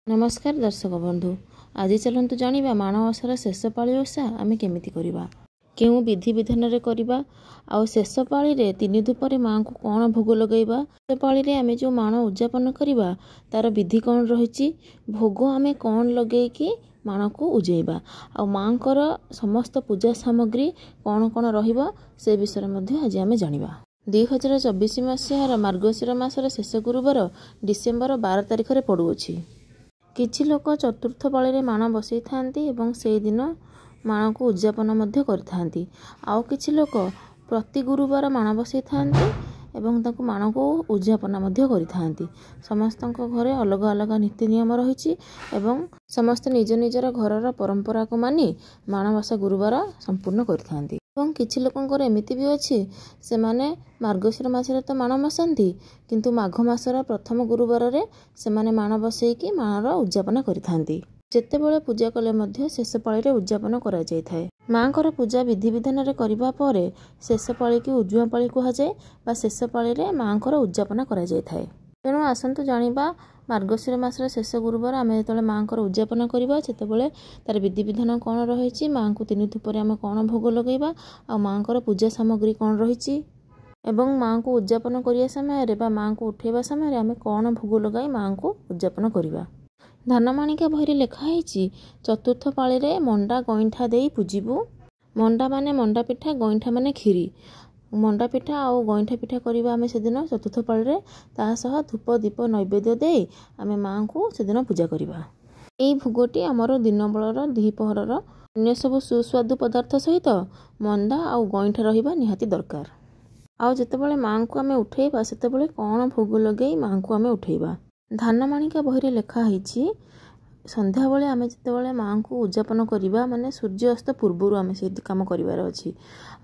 नमस्कार दर्शक बंधु, आज चलतु जानिबा माणवसार शेष पाळी ओषा आमे केमिति करिबा, केउ विधि विधान रे करिबा, आउ शेष पाळी रे तीन धूपरे मां को कोन भोग लगैबा। शेष पाळी रे आमे जो माण उद्यापन करिबा तार विधि कोन रहिछि, भोग आमे कोन लगै कि माण को उजेइबा, आउ मांकर समस्त पूजा सामग्री कोन कोन रहिबा से विषय मध्ये आज आमे जानिबा। 2024 मसीहार मार्गशीर मासर शेष गुरुवार डिसेम्बर 12 तारिख रे पड़ुअछि। किछि लोक चतुर्थ पाळी माण बसई थांती एवं से दिन माण को उद्यापन मध्य करथांती। आउ किछि लोक प्रति गुरुवार माण बसई थांती एवं ताकु माण को उद्यापन मध्य करथांती। समस्तक घरे अलग अलग नीति नियम रहिछि एवं समस्त निज निजर घरर परंपरा को मानि माणबसा गुरुवार संपूर्ण करथांती। एवं किछि लोकंकर एमिति भी अछि, से माने मार्गशीर मासरे तो माण बसंती किंतु माघ मासर प्रथम गुरुवार रे से माने माण बसैकी माणर उद्यापन करिथांती। जेतेबेले पूजा कले मध्य शेष पाळी रे उद्यापन करा जाय थाए। मांकर पूजा विधि विधान रे करिबा परे शेष पाळी की उजुआ पाळी कुहा जाय बा शेष पाळी रे मांकर उद्यापन करा जाय थाए। तेणु आसंतु जानिबा मार्गशीर मासर शेष गुरुवार आमे जेतेबेले मांकर उद्यापन करिबा सेतेबेले तार विधि विधान कोन रहिछि, मां को तीन धूपरे आमे कोन भोग लगैबा, आ मांकर पूजा सामग्री कोन रहिछि एवं मां को उद्यापन करिया समय रे बा मां को उठेबा समय रे आमे कोन भोग लगाई मां को उद्यापन करिबा। धानमाणिका बहिरे लेखा है चतुर्थ पाळी रे मंडा गईंठा देई पूजिबू। मंडा माने मंडा पिठा, गईंठा माने खीरी। मंडा पिठा आउ गईंठा पिठा करिबा आमे सेदिन चतुर्थ पाळी रे, ता सह धूप दीप नैवेद्य देई आमे मां को सेदिन पूजा करिबा। एई भोगटी हमर दिन बेलर द्विपहरर अन्य सब सुस्वादु पदार्थ सहित मंडा आउ गईंठा रहिबा निहाती दरकार। आउ जेतेबेले मां को आमे उठेबा सेतेबेले कोन भोग लगेई मां को आमे उठेबा। धानमाणिका बहिरे लेखा है संध्या बेले आमे जेतेबेले मां को उद्यापन करिबा माने सूर्य अस्त पूर्वरु आमे से काम करिवार अछि।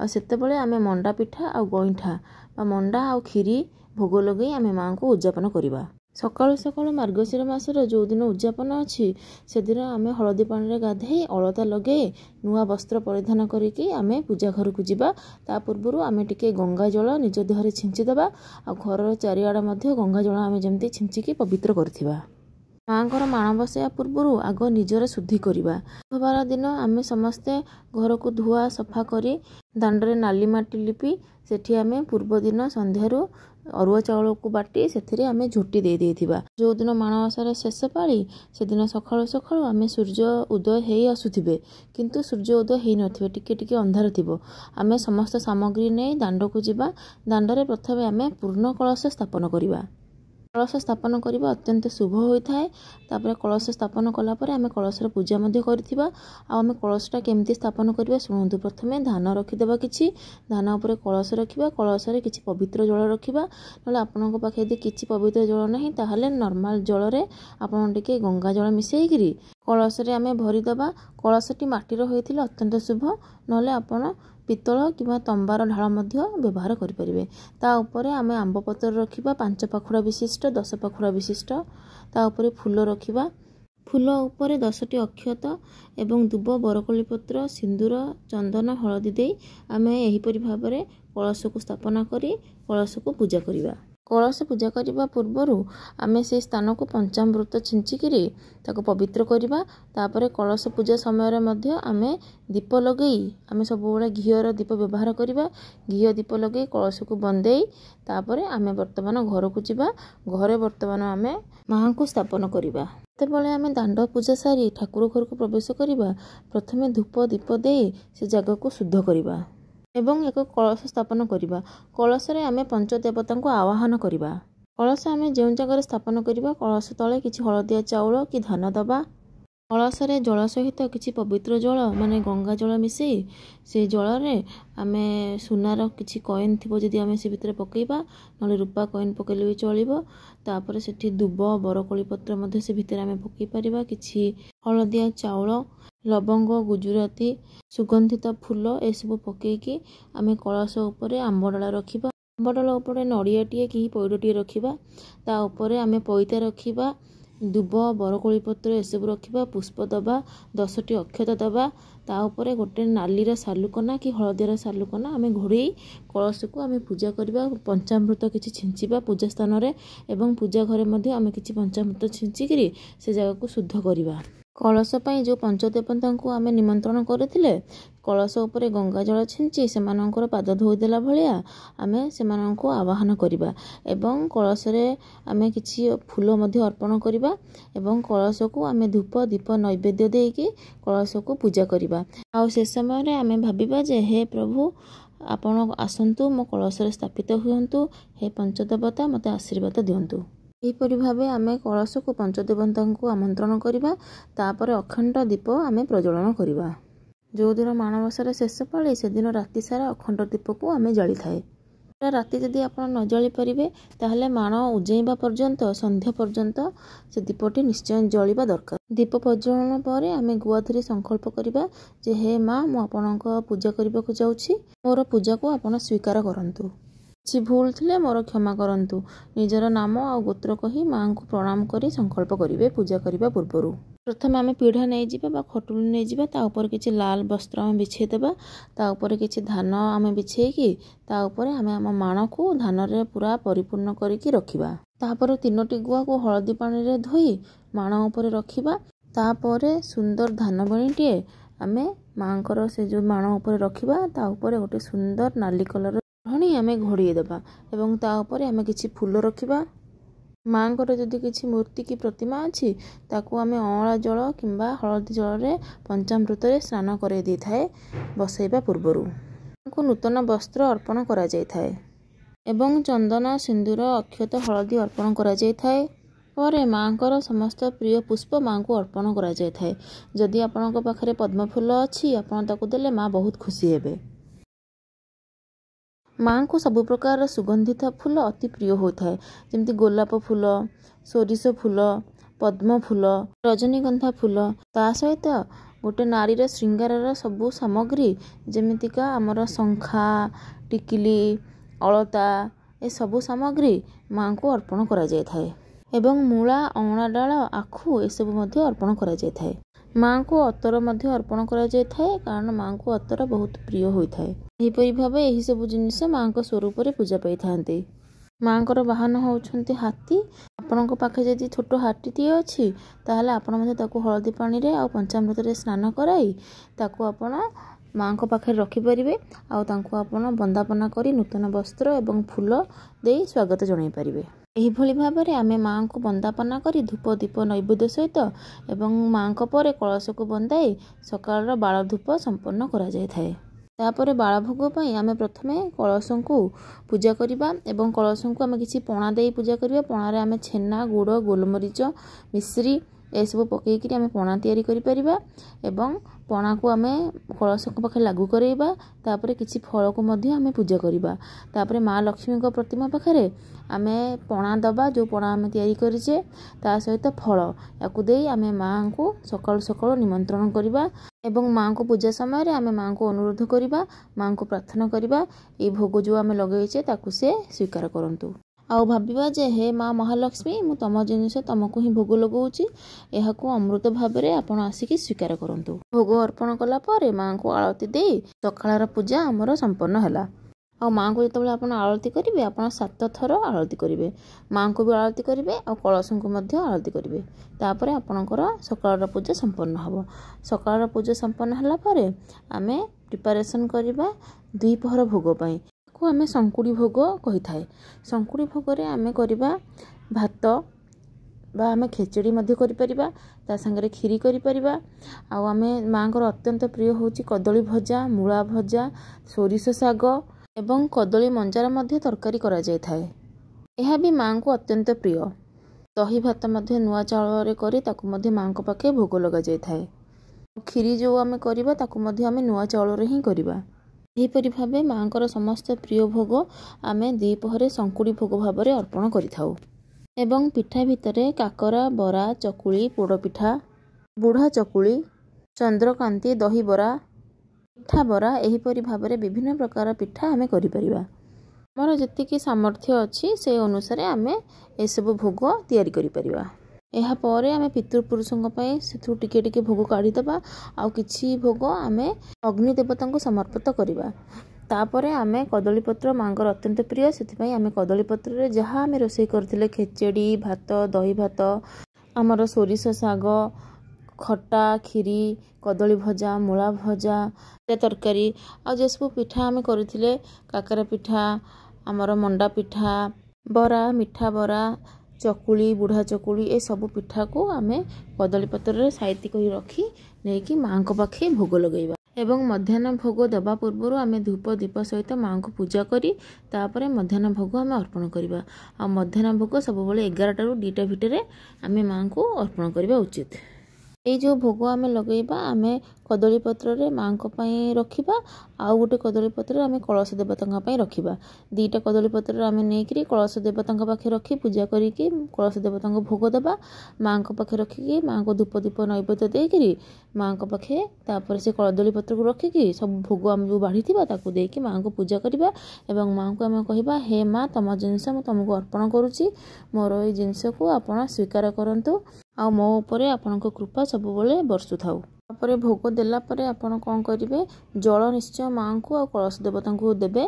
आ सेतेबेले आमे मंडा पिठा आ गईंठा बा मंडा आ खीरी भोग लगेई आमे मां को उद्यापन करिबा। सकाळु सकाळु मार्गशीर मासर जो दिन उद्यापन अछि से दिन आमे हळदी पानी रे गाधेई अलता लगे नुआ वस्त्र परिधान करिकि आमे पूजा घर को जिबा। ता पूर्वरु आमे टिके गंगा जल निज देहरे छिंची दबा आ घरर चारिआडा मध्ये गंगा जल आमे जेमति छिंचिकि पवित्र करथिबा। मांकर माण बसैया पूर्वरु आग निजर शुद्धि करिबा। बुधवार दिन आमे समस्ते घर को धुआ सफा करी दांडरे नाली माटी लिपि सेठी आमे पूर्व दिन संध्यारू अरुआ चाउल को बाटी सेथिरे आमे झोटी दे देथिबा। जो दिन माणवसार शेष पाळी से दिन सकाळु सकाळु आमे सूर्य उदय हेई आसुथिबे किंतु सूर्य उदय हेई नथिबे, टिके टिके अंधार थिबो। आमे समस्त सामग्री नै दांड को जिबा। दांडरे प्रथमे आमे पूर्ण कलश स्थापन करिबा। कलश स्थापन करिबा अत्यंत शुभ होइथाए। तापर कलश स्थापन कला परे आमे कलशर पूजा मध्ये करथिबा। आ आमे कलशटा केमति स्थापन करिबा सुनंतु। प्रथमे धान रखिदेबा, किछि धान ऊपर कलश रखिबा, कलश रे किछि पवित्र जल रखिबा। नले आपनक पाखे यदि किछि पवित्र जल नाही ताहाले नॉर्मल जल रे आपन टिके गंगा जल मिसेई गिरी कलश रे आमे भरि दबा। कलशटी माटीर होइथिले अत्यंत शुभ, नले आपन पितल किबा तंबार ढाळ मध्ये व्यवहार करि परिबे। ता ऊपर आमे आंब पत्र रखिबा 5 पाखुड़ा विशिष्ट 10 पाखुड़ा विशिष्ट। ता ऊपर फूल रखिबा। फूल ऊपर 10टी अक्षत एवं दुब बरकोली पत्र सिंदूर चंदन हळदी देई आमे एही परि भाबरे कलश को स्थापना करी कलश को पूजा करिबा। कलश पूजा करिबा पूर्वरु आमे से स्थान को पंचामृत छिंचिकिरी ताको पवित्र करिबा। तापरे कलश पूजा समय रे मध्य आमे दीप लगेई आमे सब बेले घियर दीप व्यवहार करिबा। घिय दीप लगेई कलश को बंदेई तापरे आमे वर्तमान घर को जिबा। घरे वर्तमान आमे मां को स्थापन करिबा। तेबेले आमे दांड पूजा सारी ठाकुर घर को प्रवेश करिबा। प्रथमे धूप दीप देई से जगह को शुद्ध करिबा एवं एक कलश स्थापन करिबा। कलश रे आमे पंचदेवता को आवाहन करिबा। कलश आमे जेउ जगह स्थापन करिबा कलश तले किछि हळदिया चाउल कि धान दबा। कलश रे जल सहित किछि पवित्र जल माने गंगा जल मिसेई से जल रे आमे सुनार किछि कॉइन थिबो जदि आमे से भितरे पकेइबा, नले रूपा कॉइन पकेले भी चलिबो। तापर सेठी दुब बरकोली पत्र मध्ये से भितरे आमे पकेइ परिबा। किछि हळदिया चाउल लवंग गुजराती सुगंधित फूल ए सब पकेइकी आमे कलश ऊपर आंबडाला रखिबा। आंबडाला ऊपर नड़ियाटिए कि पइडटिए रखिबा। ता ऊपर आमे पइता रखिबा दुब बरकोली पत्र एसबू रखा पुष्प दबा 10टी अक्षत दबा ता उपरे गोटे नालीर सालुकना कि हलदिर सालुकना आम घोड़े कलश को आम पूजा करवा पंचामृत किसी छिंचा पूजा स्थान में एवं पूजा घरे आम कि पंचामृत छिंचिक से जगह को शुद्ध करवा। कलश पर जो पंचदेवता को आम निमंत्रण करथिले कलश उपरे गंगा जल छिंची से पाद धोईदेला भाया आम से आवाहन करवा एवं कलश आम किसी फूल अर्पण करवा एवं कलश को आम धूप दीप नैवेद्य देकी कलश को पूजा करवा। आ से समय आम भाविबा जे हे प्रभु आपण आसतु मो कलश स्थापित हुंतु हे पंचदेवता मते आशीर्वाद दिंतु। यहीपरि भावे आम कलश को पंचदेवता को आमंत्रण करवा तापर अखंड दीप आम प्रज्वलन करवा। जो दिन माणवसार शेष पाली से दिन राति सारा अखंड दीप को आम जाली थाए। राति जदि आप न जली पारे ताहले माण उजेबा पर्यंत संध्या पर्यंत से दीपटी निश्चय जलिबा दरकार। दीप प्रज्वलन पर आम गुआ धरी संकल्प करवा जे हे माँ मु आपणक पूजा करने को जाऊँगी मोर पूजा को आपण स्वीकार करंतु किसी भूल थिले मोर क्षमा करंतु। निजर नाम आ गोत्र कही माँ को प्रणाम करी संकल्प करिवे पूजा करने पूर्वर। प्रथम आम पीढ़ा नहीं जावा बा खटुली नहीं जावा ता ऊपर किसी लाल वस्त्र आम बिछे देबा ता ऊपर किसी धान आम बिछेकी ता ऊपर आम आम माण को धान रे पूरा परिपूर्ण करिकी रखिबा। तापर 3टी गुआ को हलदी पानी रे धोई माण ऊपर रखिबा। तापर सुंदर धान बणीटे आम माँकर से जो माण ऊपर रखिबा ता ऊपर गोटे सुंदर नाली कलर हणी आम घोड़े देबा एवं ता ऊपर आम किसी फूल रखिबा। माँकर जदि किसी मूर्ति की प्रतिमा अच्छी ताकू आम अँला जल किंबा हलदी जल रे पंचामृत स्नान करे दी थाए बसैबा पूर्वर। को नूतन वस्त्र अर्पण करा जाय थाए एवं चंदन सिंदूर अक्षत हलदी अर्पण करा जाय थाए। पर माँकर समस्त प्रिय पुष्प माँ को अर्पण करा जाय थाए। जदि आपनक पाखरे पद्म फूल अच्छी आपन ताकू देले माँ बहुत खुशी हेबे। माँ को सब प्रकार सुगंधित फूल अति प्रिय होता है जमती गोलाप फूल सोरिष फूल पद्म फूल रजनीगंधा फूल ता सहित गोटे नारीर श्रृंगार सबू सामग्री जमीतिका आमर शंखा टिकिली अलता ए सबू सामग्री माँ को अर्पण करा जाय थाए एवं मूला अँला डाल आखु एसबू अर्पण करा जाय थाए। माँ को अतर मध्य अर्पण करा जाय थाए कारण माँ को अतर बहुत प्रिय होता है। यहीपरि भावे यही सब जिनिस माँ को स्वरूप रे पूजा पाई थांते। माँ को वाहन होउछंती हाथी। आपनक पाखे जदि छोट हाथीटी अच्छी ताहले आपण मध्य ताकू हलदी पानी रे आ पंचामृत रे स्नान कराई ताकू आपण माँ को पाखे रखि परिबे आ तांको आपण वंदापना करी नूतन वस्त्र एवं फूल दे स्वागत जणाई परिबे। एहिभଳି भाବରେ आमे माँ को वंदापना करी धूप दीप नैवेद्य सहित एवं माँ को परे कलश को बंदाई सकाळ बाल धूप संपन्न करा जाय थाए। तापर बाल भोग पई आमे प्रथमे कलश को पूजा करिबा एवं कलश को आमे किछि पणा देई पूजा करिबा। पणा रे आमे छेना गुड़ गोलमरीच मिश्री ए सब पकईकि आमे पणा तैयारी करि परिबा एवं पणा को आमे कलश को पाखे लागू करैबा। तापर किछि फल को मध्य आमे पूजा करिबा। तापर माँ लक्ष्मी को प्रतिमा पाखरे आमे पणा दबा जो पणा आमे तैयारी करिचे ता सहित फल याकू देई आमे माँ को सकाळ सकाळ निमंत्रण करिबा एवं माँ को पूजा समय रे आमे माँ को अनुरोध करिबा माँ को प्रार्थना करिबा ए भोग जो आमे लगेइचे ताकू से स्वीकार करंतु। आउ भाविबा जे हे माँ महालक्ष्मी मु तम जिनिस तुमको ही भोग लगाऊँगी यह अमृत भाव में आपण आसिकी स्वीकार करंतु। भोग अर्पण कला परे माँ को आलती दे सकाळर पूजा आमर संपन्न हैला। आ माँ को जो आप आलती करेंगे आप 7 थर आलती करेंगे माँ को भी आलती करेंगे और कलश को आलती करेंगे तापर आपणकर सकाळर पूजा संपन्न हम। सकाळर पूजा संपन्न होला परे आमे प्रिपरेशन करवा द्विपहर भोग पाई को आमे संकुड़ी भोग कही थाए। संकुड़ी भोग रे आमे करवा भात बा आमे खेचड़ी मध्य करि परिबा ता संगे खीरी करि परिबा। आ आमे माँ को अत्यंत प्रिय होची कदली भजा मूला भजा सोरिष साग एवं कदली मंजार मध्य तरकारी करा जाय थाए। यह भी माँ को अत्यंत प्रिय। दही भात मध्य नुआ चाउल रे करी ताकू मध्य माँ को पाखे भोग लगा जाय थाए। खीरी जो आमे करबा ताकू मध्य आमे नुआ चाउल रे ही करबा। एहीपरि भावे माँ को समस्त प्रिय भोग आमे द्विपहरे संकुड़ी भोग भाव में अर्पण करिथाउ। एवं पिठा भितरे काकरा बरा चकुली पोड़ पिठा बुढ़ा चकुली चंद्रकांति दही बरा पिठा बरा एहीपरि भाव में विभिन्न प्रकार पिठा आमे करि परिबा। मोर जतिकी सामर्थ्य अछि से अनुसार आमे ए सब भोग तैयारी करि परिबा। ଏହା ପରେ ଆମେ ପିତୃପୁରୁଷଙ୍କ ପାଇଁ ସେଥିରୁ ଟିକେ ଟିକେ ଭୋଗ କାଢ଼ିଦେବା ଆଉ କିଛି ଭୋଗ ଆମେ ଅଗ୍ନି ଦେବତାଙ୍କୁ ସମର୍ପିତ କରିବା। ତାପରେ ଆମେ କଦଳୀପତ୍ର ମାଙ୍କର ଅତ୍ୟନ୍ତ ପ୍ରିୟ, ସେଥିପାଇଁ ଆମେ କଦଳୀପତ୍ରରେ ଯାହା ଆମେ ରୋଷେଇ କରିଥିଲେ ଖେଚେଡ଼ି, ଭାତ, ଦହି ଭାତ, ଆମର ସୋରିଷ ଶାଗ, ଖଟା, କ୍ଷୀରି, କଦଳୀ ଭଜା, ମୂଳା ଭଜା, ତରକାରୀ ଆଉ ଯେସବୁ ପିଠା ଆମେ କରିଥିଲେ କାକରା ପିଠା, ଆମର ମଣ୍ଡା ପିଠା, ବରା, ମିଠା ବରା, ଚକୁଳି, ବୁଢ଼ା ଚକୁଳି, ଏସବୁ ପିଠାକୁ ଆମେ କଦଳୀପତ୍ରରେ ସାଇତି କରି ରଖି ନେଇକି ମାଙ୍କ ପାଖେ ଭୋଗ ଲଗାଇବା। ଏବଂ ମଧ୍ୟାହ୍ନ ଭୋଗ ଦେବା ପୂର୍ବରୁ ଆମେ ଧୂପ ଦୀପ ସହିତ ମାଙ୍କୁ ପୂଜା କରି ତାପରେ ମଧ୍ୟାହ୍ନ ଭୋଗ ଆମେ ଅର୍ପଣ କରିବା। ଆଉ ମଧ୍ୟାହ୍ନ ଭୋଗ ସବୁବେଳେ 11ଟାରୁ 2ଟା ଭିତରେ ଆମେ ମାଙ୍କୁ ଅର୍ପଣ କରିବା ଉଚିତ। ଏଇ ଯେଉଁ ଭୋଗ ଆମେ ଲଗାଇବା ଆମେ କଦଳୀପତ୍ରରେ ମାଙ୍କ ପାଇଁ ରଖିବା, ଆଉ ଗୋଟେ କଦଳୀପତ୍ରରେ ଆମେ କଳସ ଦେବତାଙ୍କ ପାଇଁ ରଖିବା। 2ଟା କଦଳୀପତ୍ରରେ ଆମେ ନେଇକରି କଳସ ଦେବତାଙ୍କ ପାଖେ ରଖି ପୂଜା କରିକି କଳସ ଦେବତାଙ୍କୁ ଭୋଗ ଦେବା। ମାଙ୍କ ପାଖେ ରଖିକି ମାଙ୍କୁ ଧୂପ ଦୀପ ନୈବେଦ୍ୟ ଦେଇକରି ମାଙ୍କ ପାଖେ ତାପରେ ସେ କଦଳୀପତ୍ରକୁ ରଖିକି ସବୁ ଭୋଗ ଆମେ ଯେଉଁ ବାଢ଼ିଥିବା ତାକୁ ଦେଇକି ମାଙ୍କୁ ପୂଜା କରିବା ଏବଂ ମାଙ୍କୁ ଆମେ କହିବା, ହେ ମା, ତମ ଜିନିଷ ମୁଁ ତମକୁ ଅର୍ପଣ କରୁଛି, ମୋର ଏଇ ଜିନିଷକୁ ଆପଣ ସ୍ୱୀକାର କରନ୍ତୁ ଆଉ ମୋ ଉପରେ ଆପଣଙ୍କ କୃପା ସବୁବେଳେ ବର୍ଷୁଥାଉ। ତାପରେ ଭୋଗ ଦେଲା ପରେ ଆପଣ କ'ଣ କରିବେ, ଜଳ ନିଶ୍ଚୟ ମାଙ୍କୁ ଆଉ କଳସ ଦେବତାଙ୍କୁ ଦେବେ।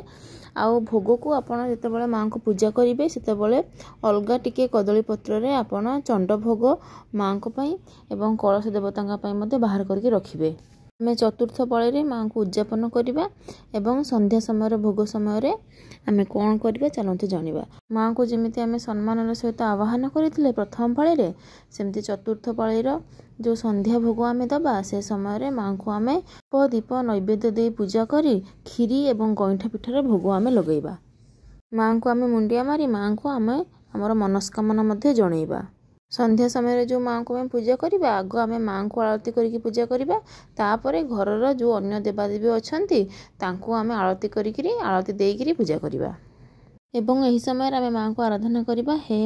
ଆଉ ଭୋଗକୁ ଆପଣ ଯେତେବେଳେ ମାଙ୍କୁ ପୂଜା କରିବେ ସେତେବେଳେ ଅଲଗା ଟିକେ କଦଳୀପତ୍ରରେ ଆପଣ ଚଣ୍ଡ ଭୋଗ ମାଙ୍କ ପାଇଁ ଏବଂ କଳସ ଦେବତାଙ୍କ ପାଇଁ ମଧ୍ୟ ବାହାର କରିକି ରଖିବେ। ଆମେ ଚତୁର୍ଥ ପାଳିରେ ମାଙ୍କୁ ଉଦଯାପନ କରିବା ଏବଂ ସନ୍ଧ୍ୟା ସମୟରେ ଭୋଗ ସମୟରେ ଆମେ କ'ଣ କରିବା ଚାଲନ୍ତୁ ଜାଣିବା। ମାଙ୍କୁ ଯେମିତି ଆମେ ସମ୍ମାନର ସହିତ ଆବାହନ କରିଥିଲେ ପ୍ରଥମ ପାଳିରେ, ସେମିତି ଚତୁର୍ଥ ପାଳିର ଯେଉଁ ସନ୍ଧ୍ୟା ଭୋଗ ଆମେ ଦେବା ସେ ସମୟରେ ମାଙ୍କୁ ଆମେ ଧୂପ ଦୀପ ନୈବେଦ୍ୟ ଦେଇ ପୂଜା କରି କ୍ଷୀରି ଏବଂ ଗଇଁଠା ପିଠାର ଭୋଗ ଆମେ ଲଗାଇବା। ମାଙ୍କୁ ଆମେ ମୁଣ୍ଡିଆ ମାରି ମାଙ୍କୁ ଆମେ ଆମର ମନସ୍କାମନା ମଧ୍ୟ ଜଣେଇବା। ସନ୍ଧ୍ୟା ସମୟରେ ଯେଉଁ ମାଙ୍କୁ ଆମେ ପୂଜା କରିବା ଆଗ ଆମେ ମାଙ୍କୁ ଆଳତି କରିକି ପୂଜା କରିବା, ତାପରେ ଘରର ଯେଉଁ ଅନ୍ୟ ଦେବାଦେବୀ ଅଛନ୍ତି ତାଙ୍କୁ ଆମେ ଆଳତି କରିକିରି ଆଳତି ଦେଇକରି ପୂଜା କରିବା। ଏବଂ ଏହି ସମୟରେ ଆମେ ମାଙ୍କୁ ଆରାଧନା କରିବା, ହେ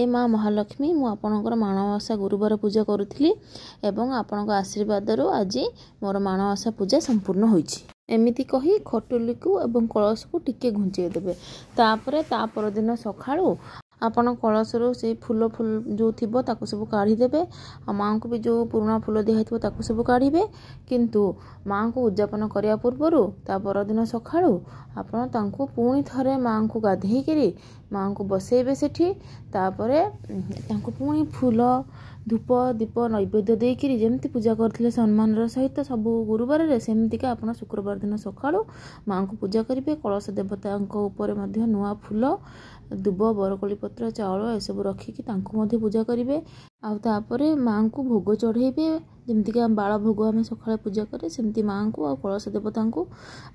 ମା ମହାଲକ୍ଷ୍ମୀ, ମୁଁ ଆପଣଙ୍କର ମାଣବସା ଗୁରୁବାର ପୂଜା କରୁଥିଲି ଏବଂ ଆପଣଙ୍କ ଆଶୀର୍ବାଦରୁ ଆଜି ମୋର ମାଣବସା ପୂଜା ସମ୍ପୂର୍ଣ୍ଣ ହୋଇଛି। ଏମିତି କହି ଖଟୁଲିକୁ ଏବଂ କଳସକୁ ଟିକେ ଘୁଞ୍ଚେଇ ଦେବେ। ତାପରେ ତା ପରଦିନ ସକାଳୁ ଆପଣ କଳସରୁ ସେଇ ଫୁଲ ଯେଉଁ ଥିବ ତାକୁ ସବୁ କାଢ଼ିଦେବେ ଆଉ ମାଙ୍କୁ ବି ଯେଉଁ ପୁରୁଣା ଫୁଲ ଦିଆହେଇଥିବ ତାକୁ ସବୁ କାଢ଼ିବେ। କିନ୍ତୁ ମାଙ୍କୁ ଉଦଯାପନ କରିବା ପୂର୍ବରୁ ତା ପରଦିନ ସକାଳୁ ଆପଣ ତାଙ୍କୁ ପୁଣି ଥରେ ମାଙ୍କୁ ଗାଧେଇକିରି ମାଙ୍କୁ ବସେଇବେ ସେଠି। ତାପରେ ତାଙ୍କୁ ପୁଣି ଫୁଲ ଧୂପ ଦୀପ ନୈବେଦ୍ୟ ଦେଇକିରି ଯେମିତି ପୂଜା କରିଥିଲେ ସମ୍ମାନର ସହିତ ସବୁ ଗୁରୁବାରରେ, ସେମିତିକା ଆପଣ ଶୁକ୍ରବାର ଦିନ ସକାଳୁ ମାଙ୍କୁ ପୂଜା କରିବେ। କଳସ ଦେବତାଙ୍କ ଉପରେ ମଧ୍ୟ ନୂଆ ଫୁଲ, ଦୁବ, ବରକୋଳି ପତ୍ର, ଚାଉଳ ଏସବୁ ରଖିକି ତାଙ୍କୁ ମଧ୍ୟ ପୂଜା କରିବେ। ଆଉ ତାପରେ ମାଙ୍କୁ ଭୋଗ ଚଢ଼େଇବେ, ଯେମିତିକି ବାଳ ଭୋଗ ଆମେ ସକାଳେ ପୂଜା କରେ ସେମିତି ମାଙ୍କୁ ଆଉ କଳସ ଦେବତାଙ୍କୁ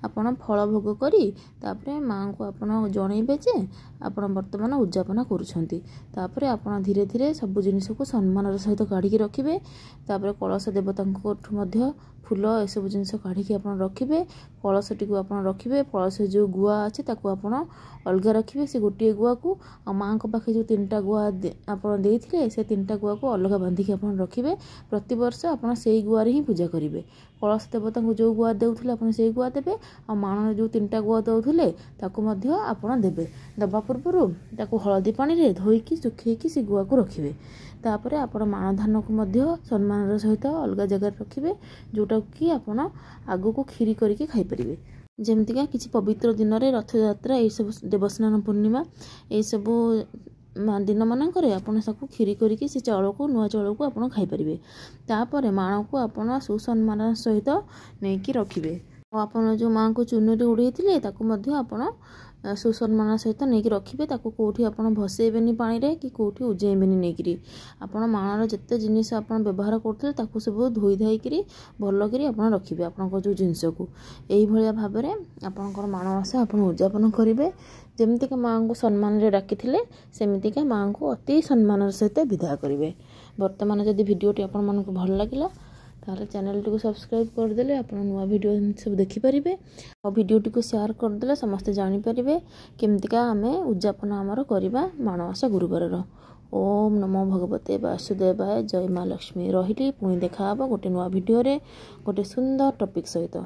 ଆପଣ ଫଳ ଭୋଗ କରି ତାପରେ ମାଙ୍କୁ ଆପଣ ଜଣେଇବେ ଯେ ଆପଣ ବର୍ତ୍ତମାନ ଉଦଯାପନ କରୁଛନ୍ତି। ତାପରେ ଆପଣ ଧୀରେ ଧୀରେ ସବୁ ଜିନିଷକୁ ସମ୍ମାନର ସହିତ କାଢ଼ିକି ରଖିବେ। ତାପରେ କଳସ ଦେବତାଙ୍କଠୁ ମଧ୍ୟ ଫୁଲ ଏସବୁ ଜିନିଷ କାଢ଼ିକି ଆପଣ ରଖିବେ। କଳସଟିକୁ ଆପଣ ରଖିବେ, କଳସ ଯେଉଁ ଗୁଆ ଅଛି ତାକୁ ଆପଣ ଅଲଗା ରଖିବେ ସେ ଗୋଟିଏ ଗୁଆକୁ, ଆଉ ମାଙ୍କ ପାଖେ ଯେଉଁ 3ଟା ଗୁଆ ଆପଣ ଦେଇଥିଲେ ସେ 3ଟା ଗୁଆକୁ ଅଲଗା ବାନ୍ଧିକି ଆପଣ ରଖିବେ। ପ୍ରତିବର୍ଷ ଆପଣ ସେଇ ଗୁଆରେ ହିଁ ପୂଜା କରିବେ। କଳସ ଦେବତାଙ୍କୁ ଯେଉଁ ଗୁଆ ଦେଉଥିଲେ ଆପଣ ସେଇ ଗୁଆ ଦେବେ, ଆଉ ମାଣରେ ଯେଉଁ 3ଟା ଗୁଆ ଦେଉଥିଲେ ତାକୁ ମଧ୍ୟ ଆପଣ ଦେବେ। ଦେବା ପୂର୍ବରୁ ତାକୁ ହଳଦୀ ପାଣିରେ ଧୋଇକି ଶୁଖେଇକି ସେ ଗୁଆକୁ ରଖିବେ। ତାପରେ ଆପଣ ମାଣ ଧାନକୁ ମଧ୍ୟ ସମ୍ମାନର ସହିତ ଅଲଗା ଜାଗାରେ ରଖିବେ, ଯେଉଁଟାକି ଆପଣ ଆଗକୁ କ୍ଷୀରି କରିକି ଖାଇପାରିବେ। ଯେମିତିକା କିଛି ପବିତ୍ର ଦିନରେ ରଥଯାତ୍ରା, ଏଇସବୁ ଦେବସ୍ନାନ ପୂର୍ଣ୍ଣିମା, ଏଇସବୁ ଦିନମାନଙ୍କରେ ଆପଣ ତାକୁ କ୍ଷୀରି କରିକି ସେ ଚାଉଳକୁ, ନୂଆ ଚାଉଳକୁ ଆପଣ ଖାଇପାରିବେ। ତାପରେ ମାଣକୁ ଆପଣ ସୁସମ୍ମାନ ସହିତ ନେଇକି ରଖିବେ। ଆଉ ଆପଣ ଯେଉଁ ମାଙ୍କୁ ଚୁନରି ଉଡ଼େଇଥିଲେ ତାକୁ ମଧ୍ୟ ଆପଣ ସୁସମ୍ମାନ ସହିତ ନେଇକି ରଖିବେ। ତାକୁ କେଉଁଠି ଆପଣ ଭସେଇବେନି ପାଣିରେ କି କେଉଁଠି ଉଜେଇବେନି ନେଇକିରି। ଆପଣ ମାଣର ଯେତେ ଜିନିଷ ଆପଣ ବ୍ୟବହାର କରୁଥିଲେ ତାକୁ ସବୁ ଧୋଇ ଧାଇକିରି ଭଲକରି ଆପଣ ରଖିବେ ଆପଣଙ୍କ ଯେଉଁ ଜିନିଷକୁ। ଏଇଭଳିଆ ଭାବରେ ଆପଣଙ୍କର ମାଣବସା ଆପଣ ଉଦଯାପନ କରିବେ। ଯେମିତିକା ମାଙ୍କୁ ସମ୍ମାନରେ ଡାକିଥିଲେ ସେମିତିକା ମାଙ୍କୁ ଅତି ସମ୍ମାନର ସହିତ ବିଦାୟ କରିବେ। ବର୍ତ୍ତମାନ ଯଦି ଭିଡ଼ିଓଟି ଆପଣମାନଙ୍କୁ ଭଲ ଲାଗିଲା ତାହେଲେ ଚ୍ୟାନେଲଟିକୁ ସବସ୍କ୍ରାଇବ୍ କରିଦେଲେ ଆପଣ ନୂଆ ଭିଡ଼ିଓ ସବୁ ଦେଖିପାରିବେ। ଆଉ ଭିଡ଼ିଓଟିକୁ ସେୟାର କରିଦେଲେ ସମସ୍ତେ ଜାଣିପାରିବେ କେମିତିକା ଆମେ ଉଦଯାପନ ଆମର କରିବା ମାଣବସା ଗୁରୁବାରର। ଓମ୍ ନମୋ ଭଗବତେ ବାସୁଦେବାୟ, ଜୟ ମା ଲକ୍ଷ୍ମୀ। ରହିଲି, ପୁଣି ଦେଖାହେବ ଗୋଟେ ନୂଆ ଭିଡ଼ିଓରେ ଗୋଟେ ସୁନ୍ଦର ଟପିକ୍ ସହିତ।